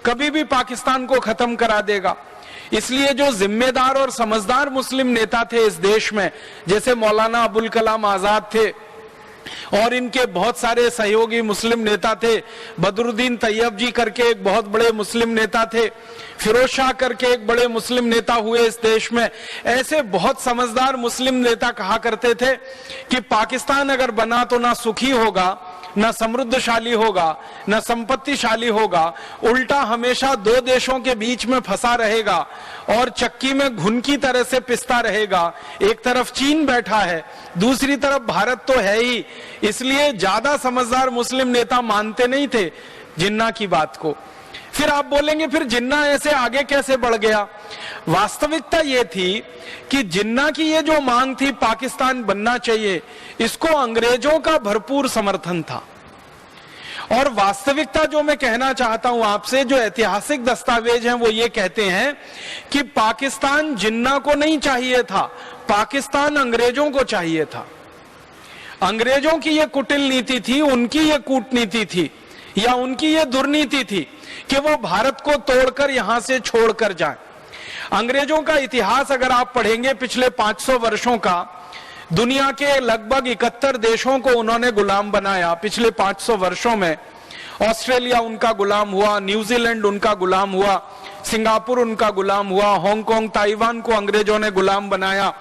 कभी भी पाकिस्तान को खत्म करा देगा। इसलिए जो जिम्मेदार और समझदार मुस्लिम नेता थे इस देश में, जैसे मौलाना अबुल कलाम आजाद थे और इनके बहुत सारे सहयोगी मुस्लिम नेता थे, बदरुद्दीन तैयब जी करके एक बहुत बड़े मुस्लिम नेता थे, फिरोज शाह करके एक बड़े मुस्लिम नेता हुए इस देश में, ऐसे बहुत समझदार मुस्लिम नेता कहा करते थे कि पाकिस्तान अगर बना तो ना सुखी होगा, न समृद्धशाली होगा, न संपत्तिशाली होगा, उल्टा हमेशा दो देशों के बीच में फंसा रहेगा और चक्की में घुन की तरह से पिसता रहेगा। एक तरफ चीन बैठा है, दूसरी तरफ भारत तो है ही। इसलिए ज्यादा समझदार मुस्लिम नेता मानते नहीं थे जिन्ना की बात को। फिर आप बोलेंगे फिर जिन्ना ऐसे आगे कैसे बढ़ गया? वास्तविकता ये थी कि जिन्ना की ये जो मांग थी पाकिस्तान बनना चाहिए, इसको अंग्रेजों का भरपूर समर्थन था। और वास्तविकता जो मैं कहना चाहता हूं आपसे, जो ऐतिहासिक दस्तावेज हैं वो ये कहते हैं कि पाकिस्तान जिन्ना को नहीं चाहिए था, पाकिस्तान अंग्रेजों को चाहिए था। अंग्रेजों की ये कुटिल नीति थी, उनकी ये कूटनीति थी या उनकी ये दुर्नीति थी कि वो भारत को तोड़कर यहां से छोड़कर जाएं। अंग्रेजों का इतिहास अगर आप पढ़ेंगे पिछले 500 वर्षों का, दुनिया के लगभग 71 देशों को उन्होंने गुलाम बनाया पिछले 500 वर्षों में। ऑस्ट्रेलिया उनका गुलाम हुआ, न्यूजीलैंड उनका गुलाम हुआ, सिंगापुर उनका गुलाम हुआ, हांगकांग, ताइवान को अंग्रेजों ने गुलाम बनाया।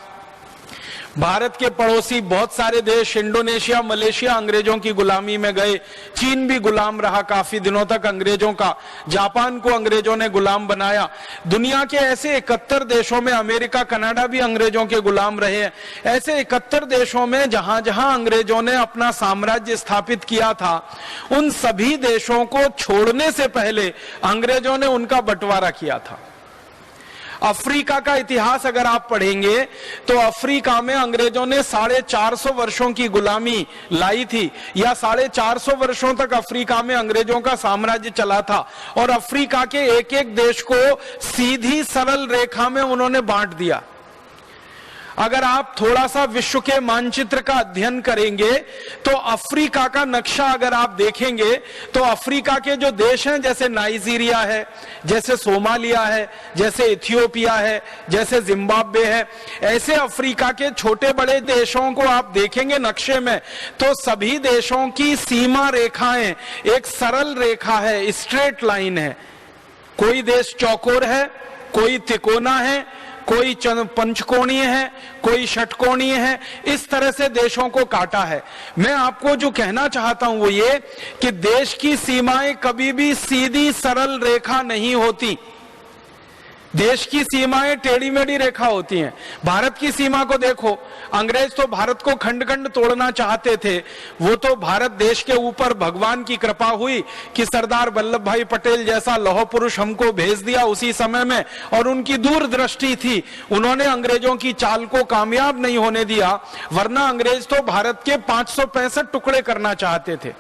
भारत के पड़ोसी बहुत सारे देश, इंडोनेशिया, मलेशिया अंग्रेजों की गुलामी में गए। चीन भी गुलाम रहा काफी दिनों तक अंग्रेजों का। जापान को अंग्रेजों ने गुलाम बनाया। दुनिया के ऐसे 71 देशों में, अमेरिका, कनाडा भी अंग्रेजों के गुलाम रहे हैं। ऐसे 71 देशों में जहां जहां अंग्रेजों ने अपना साम्राज्य स्थापित किया था, उन सभी देशों को छोड़ने से पहले अंग्रेजों ने उनका बंटवारा किया था। अफ्रीका का इतिहास अगर आप पढ़ेंगे तो अफ्रीका में अंग्रेजों ने 450 वर्षों की गुलामी लाई थी, या 450 वर्षों तक अफ्रीका में अंग्रेजों का साम्राज्य चला था। और अफ्रीका के एक एक देश को सीधी सरल रेखा में उन्होंने बांट दिया। अगर आप थोड़ा सा विश्व के मानचित्र का अध्ययन करेंगे तो अफ्रीका का नक्शा अगर आप देखेंगे तो अफ्रीका के जो देश हैं, जैसे नाइजीरिया है, जैसे सोमालिया है, जैसे इथियोपिया है, जैसे जिम्बाब्वे है, ऐसे अफ्रीका के छोटे बड़े देशों को आप देखेंगे नक्शे में तो सभी देशों की सीमा रेखाएं एक सरल रेखा है, स्ट्रेट लाइन है। कोई देश चौकोर है, कोई तिकोना है, कोई पंचकोणीय है, कोई षटकोणीय है। इस तरह से देशों को काटा है। मैं आपको जो कहना चाहता हूं वो ये कि देश की सीमाएं कभी भी सीधी सरल रेखा नहीं होती। देश की सीमाएं टेढ़ी मेढ़ी रेखा होती हैं। भारत की सीमा को देखो, अंग्रेज तो भारत को खंड खंड तोड़ना चाहते थे। वो तो भारत देश के ऊपर भगवान की कृपा हुई कि सरदार वल्लभ भाई पटेल जैसा लौह पुरुष हमको भेज दिया उसी समय में, और उनकी दूरदृष्टि थी, उन्होंने अंग्रेजों की चाल को कामयाब नहीं होने दिया। वरना अंग्रेज तो भारत के 565 टुकड़े करना चाहते थे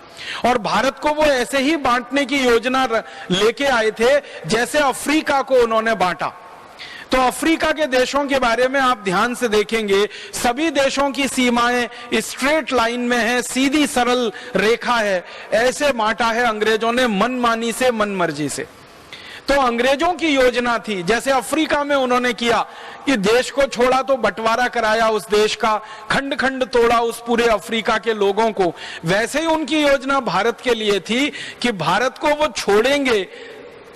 और भारत को वो ऐसे ही बांटने की योजना लेके आए थे जैसे अफ्रीका को उन्होंने बांटा। तो अफ्रीका के देशों के बारे में आप ध्यान से देखेंगे, सभी देशों की सीमाएं स्ट्रेट लाइन में है, सीधी सरल रेखा है। ऐसे बांटा है अंग्रेजों ने मनमानी से, मनमर्जी से। तो अंग्रेजों की योजना थी, जैसे अफ्रीका में उन्होंने किया कि देश को छोड़ा तो बंटवारा कराया उस देश का, खंड खंड तोड़ा उस पूरे अफ्रीका के लोगों को, वैसे ही उनकी योजना भारत के लिए थी कि भारत को वो छोड़ेंगे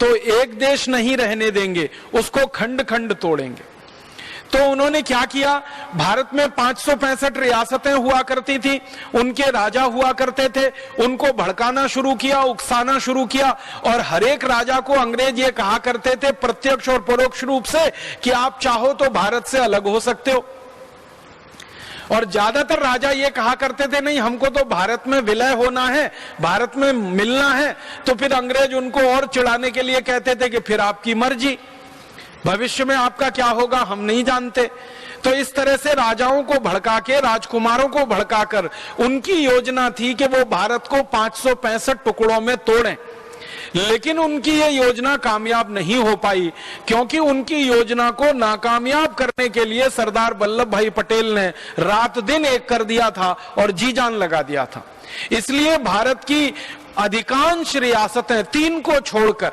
तो एक देश नहीं रहने देंगे, उसको खंड खंड तोड़ेंगे। तो उन्होंने क्या किया, भारत में 565 रियासतें हुआ करती थी, उनके राजा हुआ करते थे, उनको भड़काना शुरू किया, उकसाना शुरू किया, और हर एक राजा को अंग्रेज ये कहा करते थे प्रत्यक्ष और परोक्ष रूप से कि आप चाहो तो भारत से अलग हो सकते हो। और ज्यादातर राजा ये कहा करते थे नहीं, हमको तो भारत में विलय होना है, भारत में मिलना है। तो फिर अंग्रेज उनको और चिढ़ाने के लिए कहते थे कि फिर आपकी मर्जी, भविष्य में आपका क्या होगा हम नहीं जानते। तो इस तरह से राजाओं को भड़का के, राजकुमारों को भड़काकर उनकी योजना थी कि वो भारत को 565 टुकड़ों में तोड़ें। लेकिन उनकी ये योजना कामयाब नहीं हो पाई, क्योंकि उनकी योजना को नाकामयाब करने के लिए सरदार वल्लभ भाई पटेल ने रात दिन एक कर दिया था और जी जान लगा दिया था। इसलिए भारत की अधिकांश रियासतें, 3 को छोड़कर,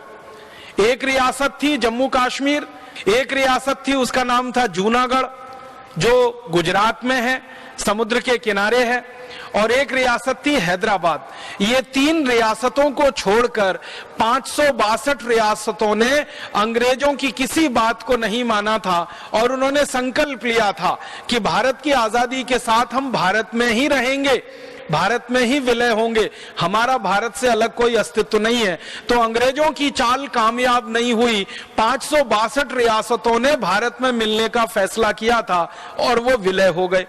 एक रियासत थी जम्मू कश्मीर, एक रियासत थी उसका नाम था जूनागढ़ जो गुजरात में है, समुद्र के किनारे है, और एक रियासत थी हैदराबाद। ये 3 रियासतों को छोड़कर 562 रियासतों ने अंग्रेजों की किसी बात को नहीं माना था और उन्होंने संकल्प लिया था कि भारत की आजादी के साथ हम भारत में ही रहेंगे, भारत में ही विलय होंगे, हमारा भारत से अलग कोई अस्तित्व नहीं है। तो अंग्रेजों की चाल कामयाब नहीं हुई, 562 रियासतों ने भारत में मिलने का फैसला किया था और वो विलय हो गए।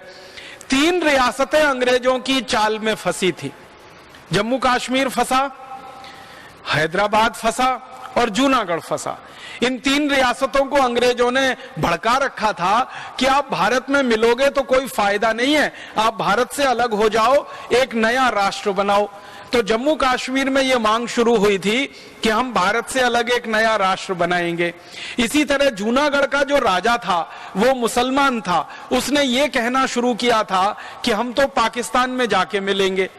3 रियासतें अंग्रेजों की चाल में फंसी थी, जम्मू कश्मीर फंसा, हैदराबाद फंसा और जूनागढ़ फंसा। इन 3 रियासतों को अंग्रेजों ने भड़का रखा था कि आप भारत में मिलोगे तो कोई फायदा नहीं है, आप भारत से अलग हो जाओ, एक नया राष्ट्र बनाओ। तो जम्मू कश्मीर में यह मांग शुरू हुई थी कि हम भारत से अलग एक नया राष्ट्र बनाएंगे। इसी तरह जूनागढ़ का जो राजा था वो मुसलमान था, उसने ये कहना शुरू किया था कि हम तो पाकिस्तान में जाके मिलेंगे।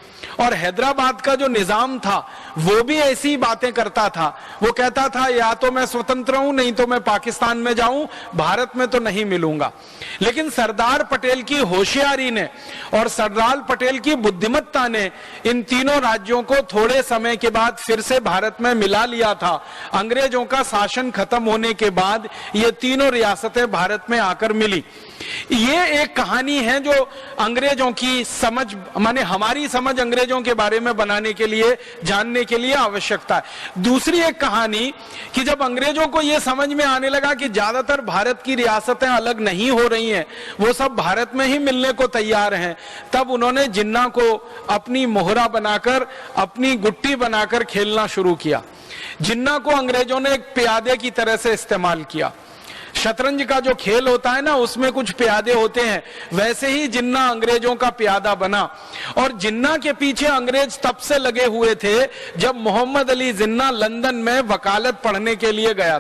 और हैदराबाद का जो निजाम था वो भी ऐसी बातें करता था, वो कहता था या तो मैं स्वतंत्र हूं नहीं तो मैं पाकिस्तान में जाऊं, भारत में तो नहीं मिलूंगा। लेकिन सरदार पटेल की होशियारी ने और सरदार पटेल की बुद्धिमत्ता ने इन तीनों राज्यों को थोड़े समय के बाद फिर से भारत में मिला लिया था। अंग्रेजों का शासन खत्म होने के बाद ये तीनों रियासतें भारत में आकर मिली। ये एक कहानी है जो अंग्रेजों की समझ, माने हमारी समझ अंग्रेजों के बारे में बनाने के लिए, जानने के लिए आवश्यकता है। दूसरी एक कहानी कि जब अंग्रेजों को यह समझ में आने लगा कि ज्यादातर भारत की रियासतें अलग नहीं हो रही हैं, वो सब भारत में ही मिलने को तैयार हैं, तब उन्होंने जिन्ना को अपनी मोहरा बनाकर, अपनी गुट्टी बनाकर खेलना शुरू किया। जिन्ना को अंग्रेजों ने एक प्यादे की तरह से इस्तेमाल किया। शतरंज का जो खेल होता है ना, उसमें कुछ प्यादे होते हैं, वैसे ही जिन्ना अंग्रेजों का प्यादा बना। और जिन्ना के पीछे अंग्रेज तब से लगे हुए थे जब मोहम्मद अली जिन्ना लंदन में वकालत पढ़ने के लिए गया।